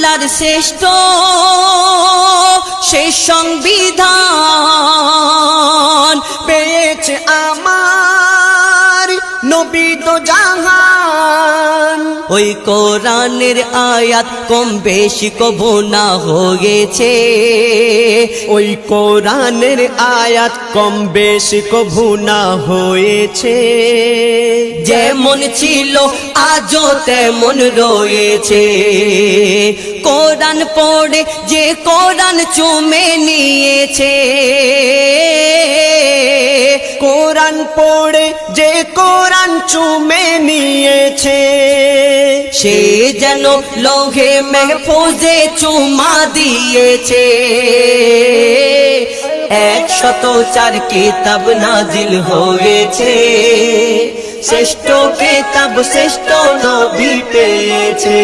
আল্লাহর শ্রেষ্ঠ সেই সংবিধান পেয়েছে আমার নবী তো জাহান। ওই কোরআনের আয়াত কম বেশি কবু না হয়েছে, ওই কোরআনের আয়াত কম বেশি কভু না হয়েছে। যেমন ছিল আজও তেমন রয়েছে। কোরআন পড়ে যে কোরআন চুমে নিয়েছে, কোরআন পড়ে যে কোরআন চুমে নিয়েছে, সে যেন লৌহে মাহফুজে চুমা দিয়েছে। 104 কিতাব নাজিল হয়েছে, শ্রেষ্ঠ কিতাব শ্রেষ্ঠ নবী পেয়েছে।